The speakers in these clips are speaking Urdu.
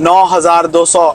9,200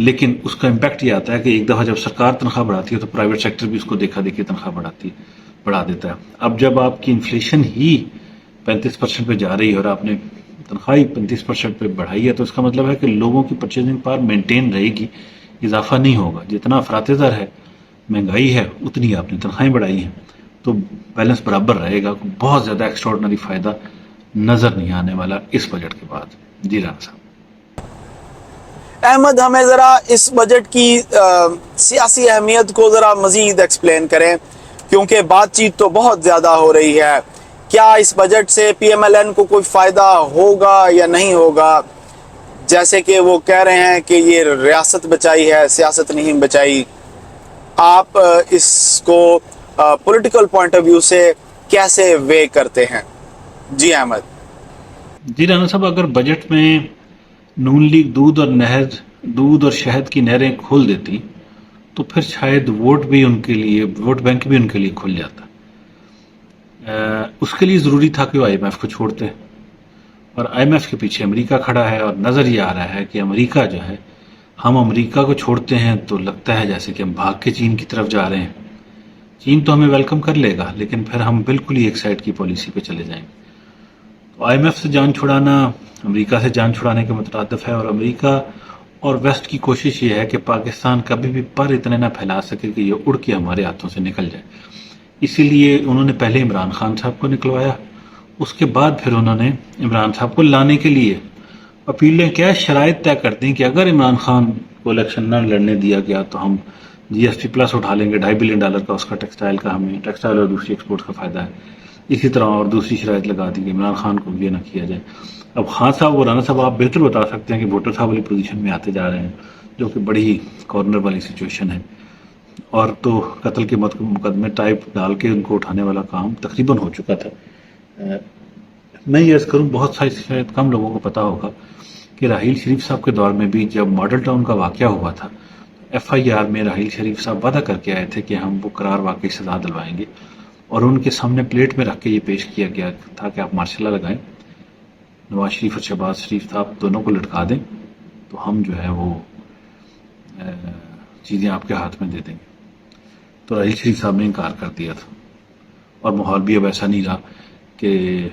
لیکن اس کا امپیکٹ یہ آتا ہے کہ ایک دفعہ جب سرکار تنخواہ بڑھاتی ہے تو پرائیویٹ سیکٹر بھی اس کو دیکھا دیکھی تنخواہ بڑھا دیتا ہے. اب جب آپ کی انفلیشن ہی 35% پہ جا رہی ہے اور آپ نے تنخواہ ہی 35% پہ بڑھائی ہے تو اس کا مطلب ہے کہ لوگوں کی پرچیزنگ پاور مینٹین رہے گی, اضافہ نہیں ہوگا. جتنا افراط زر ہے, مہنگائی ہے, اتنی آپ نے تنخواہیں بڑھائی ہیں, تو بیلنس برابر رہے گا. بہت زیادہ ایکسٹراڈنری فائدہ نظر نہیں آنے والا اس بجٹ کے بعد. جی رانا صاحب. احمد, ہمیں ذرا اس بجٹ کی سیاسی اہمیت کو ذرا مزید ایکسپلین کریں, کیونکہ بات چیت تو بہت زیادہ ہو رہی ہے. کیا اس بجٹ سے پی ایم ایل این کو کوئی فائدہ ہوگا یا نہیں ہوگا؟ جیسے کہ وہ کہہ رہے ہیں کہ یہ ریاست بچائی ہے, سیاست نہیں بچائی. آپ اس کو پولیٹیکل پوائنٹ آف ویو سے کیسے وے کرتے ہیں؟ جی احمد. جی رانا صاحب, اگر بجٹ میں نون لیگ دودھ اور شہد کی نہریں کھول دیتی تو پھر شاید ووٹ بینک بھی ان کے لیے کھل جاتا. اس کے لیے ضروری تھا کہ وہ آئی ایم ایف کو چھوڑتے, اور آئی ایم ایف کے پیچھے امریکہ کھڑا ہے, اور نظر یہ آ رہا ہے کہ امریکہ جو ہے, ہم امریکہ کو چھوڑتے ہیں تو لگتا ہے جیسے کہ ہم بھاگ کے چین کی طرف جا رہے ہیں. چین تو ہمیں ویلکم کر لے گا, لیکن پھر ہم بالکل ہی ایک سائڈ کی پالیسی پہ چلے جائیں گے. تو آئی ایم ایف سے جان چھڑانا امریکہ سے جان چھڑانے کے مترادف ہے, اور امریکہ اور ویسٹ کی کوشش یہ ہے کہ پاکستان کبھی بھی پر اتنے نہ پھیلا سکے کہ یہ اڑ کے ہمارے ہاتھوں سے نکل جائے. اسی لیے انہوں نے پہلے عمران خان صاحب کو نکلوایا, اس کے بعد پھر انہوں نے عمران صاحب کو لانے کے لیے اپیلیں کیا شرائط طے کر دیں کہ اگر عمران خان کو الیکشن نہ لڑنے دیا گیا تو ہم جی ایس ٹی پلس اٹھا لیں گے, $2.5 بلین کا اس کا ٹیکسٹائل کا, ہمیں ٹیکسٹائل اور دوسری ایکسپورٹ کا فائدہ ہے. اسی طرح اور دوسری شرائط لگا دی کہ عمران خان کو یہ نہ کیا جائے. اب خان صاحب اور رانا صاحب آپ بہتر بتا سکتے ہیں کہ ووٹر صاحب والی پوزیشن میں آتے جا رہے ہیں, جو کہ بڑی ہی کارنر والی سچویشن ہے, اور تو قتل کے مقدمے ٹائپ ڈال کے ان کو اٹھانے والا کام تقریباً ہو چکا تھا. میں یہ عرض کروں, بہت ساری شاید کم لوگوں کو پتا ہوگا کہ راحیل شریف صاحب کے دور میں بھی جب ماڈل ٹاؤن کا واقعہ ہوا تھا, ایف آئی آر میں راحیل شریف صاحب وعدہ کر کے آئے تھے کہ ہم وہ قرار واقعی سزا دلوائیں گے, اور ان کے سامنے پلیٹ میں رکھ کے یہ پیش کیا گیا تھا کہ آپ مارشل لا لگائیں, نواز شریف اور شہباز شریف صاحب دونوں کو لٹکا دیں, تو ہم جو ہے وہ چیزیں آپ کے ہاتھ میں دے دیں گے. تو راحیل شریف صاحب نے انکار کر دیا تھا, اور ماحول بھی اب ایسا نہیں رہا کہ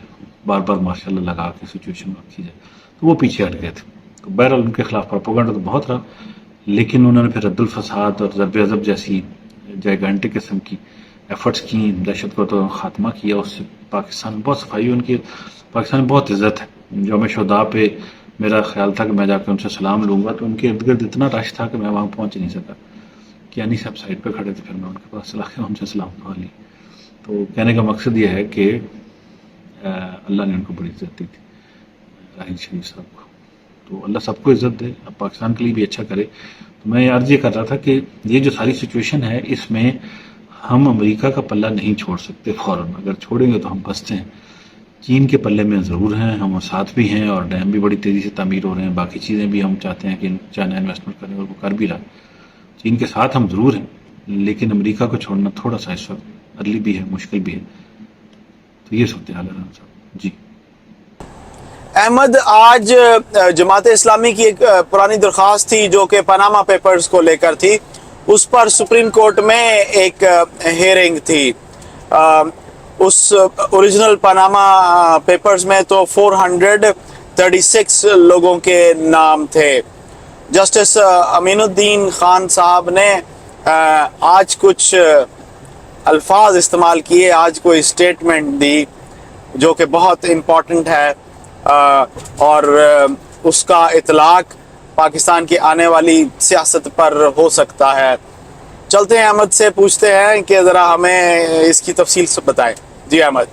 بار بار ماشاء اللہ لگا کے سچویشن رکھی جائے, تو وہ پیچھے ہٹ گئے تھے. تو بہرحال ان کے خلاف پروپیگنڈا تو بہت رہا, لیکن انہوں نے پھر رد الفساد اور ضرب عضب جیسی جائگانٹک قسم کی ایفرٹس کی, دہشت کو تو خاتمہ کیا. اس سے پاکستان میں بہت صفائی, ان کی پاکستان میں بہت عزت ہے. یوم شہداء پہ میرا خیال تھا کہ میں جا کے ان سے سلام لوں گا, تو ان کے ارد گرد اتنا رش تھا کہ میں وہاں پہنچ نہیں سکا. کیانی صاحب سائڈ پہ کھڑے تھے, پھر میں ان کے پاس چلا کے ان سے سلام دعا لی. تو کہنے کا مقصد یہ ہے کہ اللہ نے ان کو بڑی عزت دی تھی, راحیل شریف صاحب کو. تو اللہ سب کو عزت دے, اب پاکستان کے لیے بھی اچھا کرے. تو میں عرض یہ کر رہا تھا کہ یہ جو ساری سچویشن ہے, اس میں ہم امریکہ کا پلہ نہیں چھوڑ سکتے فوراً. اگر چھوڑیں گے تو ہم پھنستے ہیں. چین کے پلے میں ضرور ہیں, ہم ساتھ بھی ہیں, اور ڈیم بھی بڑی تیزی سے تعمیر ہو رہے ہیں. باقی چیزیں بھی ہم چاہتے ہیں کہ چائنا انویسٹمنٹ کرے, اور وہ کر بھی رہا. چین کے ساتھ ہم ضرور ہیں, لیکن امریکہ کو چھوڑنا تھوڑا سا اس وقت ارلی بھی ہے, مشکل بھی ہے. تو یہ صورتحال ہے رانا صاحب. جی احمد, آج جماعت اسلامی کی ایک پرانی درخواست تھی جو کہ پاناما پیپرز کو لے کر تھی, اس پر سپریم کورٹ میں ایک ہیئرنگ تھی. اس اوریجنل پاناما پیپرز میں تو 436 لوگوں کے نام تھے. جسٹس امین الدین خان صاحب نے آج کچھ الفاظ استعمال کیے, آج کوئی اسٹیٹمنٹ دی جو کہ بہت امپورٹنٹ ہے, اور اس کا اطلاق پاکستان کی آنے والی سیاست پر ہو سکتا ہے. چلتے ہیں احمد سے پوچھتے ہیں کہ ذرا ہمیں اس کی تفصیل سے بتائیں. جی احمد.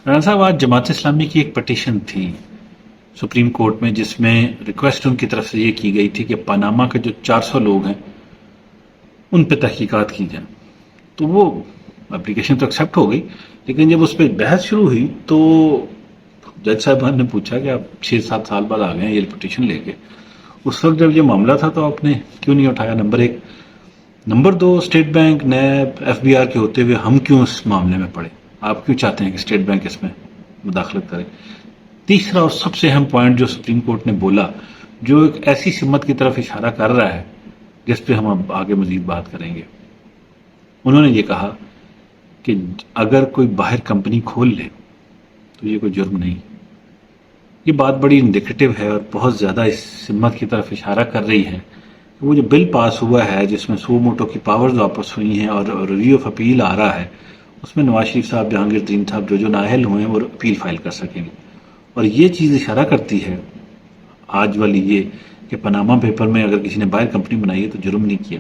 رانا صاحب, آج جماعت اسلامی کی ایک پٹیشن تھی سپریم کورٹ میں, جس میں ریکویسٹ ان کی طرف سے یہ کی گئی تھی کہ پاناما کے جو 400 لوگ ہیں ان پہ تحقیقات کی جائیں. تو وہ اپلیکیشن تو ایکسیپٹ ہو گئی, لیکن جب اس پہ بحث شروع ہوئی تو جج صاحب نے پوچھا کہ آپ 6-7 سال بعد آ گئے ہیں یہ پٹیشن لے کے. اس وقت جب یہ معاملہ تھا تو آپ نے کیوں نہیں اٹھایا؟ Number 1. Number 2, state bank, NAB, F B R کے ہوتے ہوئے ہم کیوں اس معاملے میں پڑے؟ آپ کیوں چاہتے ہیں کہ اسٹیٹ بینک اس میں مداخلت کرے؟ تیسرا اور سب سے اہم پوائنٹ جو سپریم کورٹ نے بولا, جو ایک ایسی سمت کی طرف اشارہ کر رہا ہے جس پہ ہم اب آگے مزید بات کریں گے۔ انہوں نے یہ کہا کہ اگر کوئی باہر کمپنی کھول لے تو یہ کوئی جرم نہیں۔ یہ بات بڑی انڈیکیٹو ہے اور بہت زیادہ اس سمت کی طرف اشارہ کر رہی ہے کہ وہ جو بل پاس ہوا ہے جس میں سو موٹو کی پاورز واپس ہوئی ہیں اور ریویو آف اپیل آ رہا ہے، اس میں نواز شریف صاحب، جہانگیر ترین صاحب جو نااہل ہوئے ہیں وہ اپیل فائل کر سکیں گے۔ اور یہ چیز اشارہ کرتی ہے آج والی یہ کہ پاناما پیپر میں اگر کسی نے باہر کمپنی بنائی ہے تو جرم نہیں کیا۔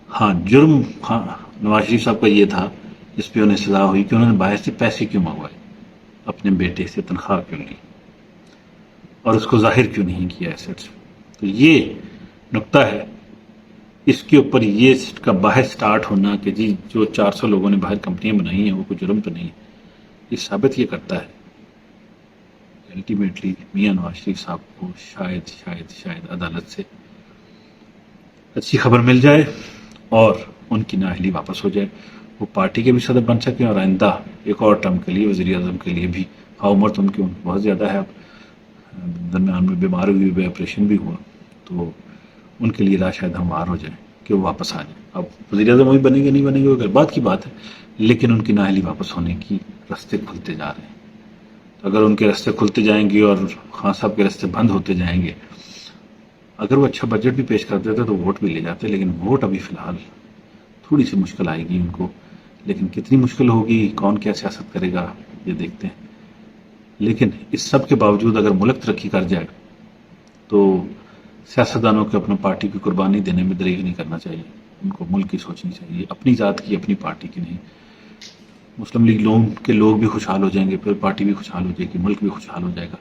ہاں جرم نواز شریف صاحب کا یہ تھا جس پہ انہیں سزا ہوئی کہ انہوں نے باہر سے پیسے کیوں منگوائے، اپنے بیٹے سے تنخواہ کیوں لی اور اس کو ظاہر کیوں نہیں کیا ایسٹس۔ تو یہ نقطہ ہے، اس کے اوپر یہ کا بحث سٹارٹ ہونا کہ جی جو 400 لوگوں نے باہر کمپنیاں بنائی ہیں وہ کوئی جرم تو نہیں ہے، یہ ثابت یہ کرتا ہے الٹیمیٹلی میاں نواز شریف صاحب کو شاید عدالت سے اچھی خبر مل جائے اور ان کی نااہلی واپس ہو جائے، وہ پارٹی کے بھی صدر بن سکیں اور آئندہ ایک اور ٹرم کے لیے وزیر اعظم کے لیے بھی۔ ہاں عمر تو ان کی بہت زیادہ ہے، اب درمیان میں بیمار ہوئی، آپریشن بھی ہوا، تو ان کے لیے شاید ہموار ہو جائیں کہ وہ واپس آ جائیں۔ اب وزیر اعظم وہی بنے گے نہیں بنے گے وہ بات کی بات ہے، لیکن ان کی نااہلی واپس ہونے کی راستے کھلتے جا رہے ہیں۔ تو اگر ان کے راستے کھلتے جائیں گے اور خان صاحب کے راستے بند ہوتے جائیں گے، اگر وہ اچھا بجٹ بھی پیش کر دیتے تو ووٹ بھی لے جاتے، لیکن ووٹ ابھی فی الحال تھوڑی سی مشکل آئے گی ان کو، لیکن کتنی مشکل ہوگی، کون کیا سیاست کرے گا یہ دیکھتے ہیں۔ لیکن اس سب کے باوجود اگر ملک ترقی کر جائے تو سیاستدانوں کو اپنا پارٹی کی قربانی دینے میں دریغ نہیں کرنا چاہیے، ان کو ملک کی سوچنی چاہیے، اپنی ذات کی، اپنی پارٹی کی نہیں۔ مسلم لیگ لوگ بھی خوشحال ہو جائیں گے، پھر پارٹی بھی خوشحال ہو جائے گی، ملک بھی خوشحال ہو جائے گا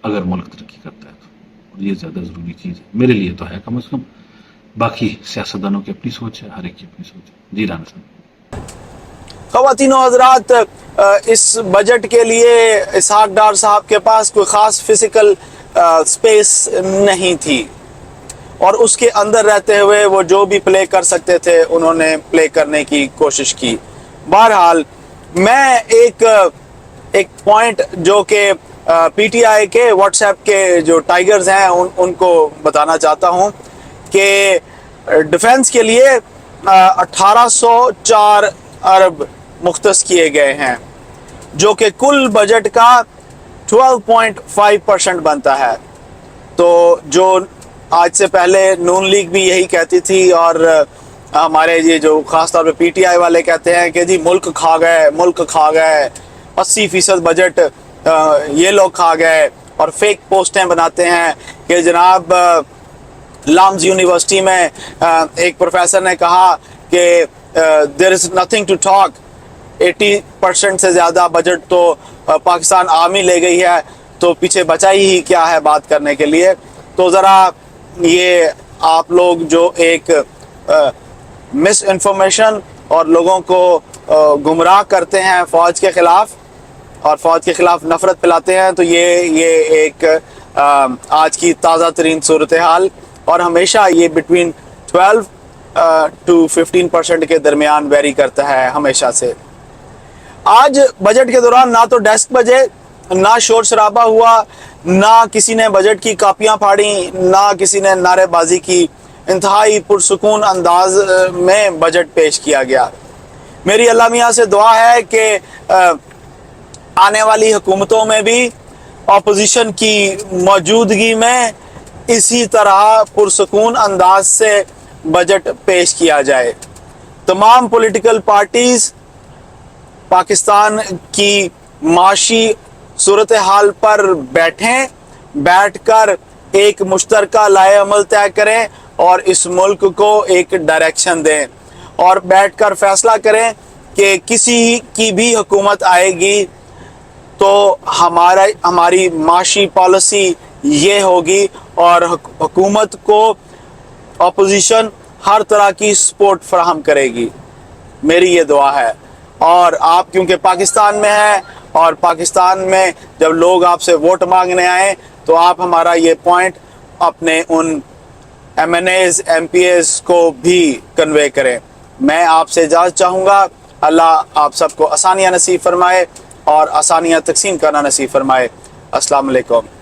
اگر ملک ترقی کرتا ہے تو، اور یہ زیادہ ضروری چیز ہے میرے لیے تو ہے کم از کم۔ باقی سیاستدانوں کی اپنی سوچ ہے، ہر ایک کی اپنی سوچ ہے۔ جی رانا صاحب۔ خواتین و حضرات، اس بجٹ کے لیے اسحاق ڈار صاحب کے پاس کوئی خاص فزیکل سپیس نہیں تھی، اور اس کے اندر رہتے ہوئے وہ جو بھی پلے کر سکتے تھے انہوں نے پلے کرنے کی کوشش کی۔ بہرحال میں ایک پوائنٹ جو کہ پی ٹی آئی کے واٹس ایپ کے جو ٹائیگرز ہیں ان کو بتانا چاہتا ہوں کہ ڈیفنس کے لیے 1804 ارب مختص کیے گئے ہیں، جو کہ کل بجٹ کا 12.5% بنتا ہے۔ تو جو آج سے پہلے نون لیگ بھی یہی کہتی تھی، اور ہمارے یہ جو خاص طور پہ پی ٹی آئی والے کہتے ہیں کہ جی ملک کھا گئے 80% بجٹ یہ لوگ کھا گئے، اور فیک پوسٹیں بناتے ہیں کہ جناب لامز یونیورسٹی میں ایک پروفیسر نے کہا کہ دیر از نتھنگ ٹو ٹاک، 80% سے زیادہ بجٹ تو پاکستان آرمی لے گئی ہے، تو پیچھے بچا ہی کیا ہے بات کرنے کے لیے۔ تو ذرا یہ آپ لوگ جو ایک مس انفارمیشن اور لوگوں کو گمراہ کرتے ہیں فوج کے خلاف اور فوج کے خلاف نفرت پلاتے ہیں، تو یہ ایک آج کی تازہ ترین صورتحال، اور ہمیشہ یہ بٹوین 12 to 15% کے درمیان ویری کرتا ہے ہمیشہ سے۔ آج بجٹ کے دوران نہ تو ڈیسک بجے، نہ شور شرابہ ہوا، نہ کسی نے بجٹ کی کاپیاں پھاڑی، نہ کسی نے نعرے بازی کی، انتہائی پرسکون انداز میں بجٹ پیش کیا گیا۔ میری اللہ میاں سے دعا ہے کہ آنے والی حکومتوں میں بھی اپوزیشن کی موجودگی میں اسی طرح پرسکون انداز سے بجٹ پیش کیا جائے۔ تمام پولیٹیکل پارٹیز پاکستان کی معاشی صورتحال پر بیٹھ کر ایک مشترکہ لائحہ عمل طے کریں اور اس ملک کو ایک ڈائریکشن دیں، اور بیٹھ کر فیصلہ کریں کہ کسی کی بھی حکومت آئے گی تو ہماری معاشی پالیسی یہ ہوگی، اور حکومت کو اپوزیشن ہر طرح کی سپورٹ فراہم کرے گی۔ میری یہ دعا ہے۔ اور آپ کیونکہ پاکستان میں ہیں، اور پاکستان میں جب لوگ آپ سے ووٹ مانگنے آئیں تو آپ ہمارا یہ پوائنٹ اپنے ان MNAs MPAs کو بھی کنوے کریں۔ میں آپ سے اجازت چاہوں گا۔ اللہ آپ سب کو آسانیاں نصیب فرمائے اور آسانیاں تقسیم کرنا نصیب فرمائے۔ السلام علیکم۔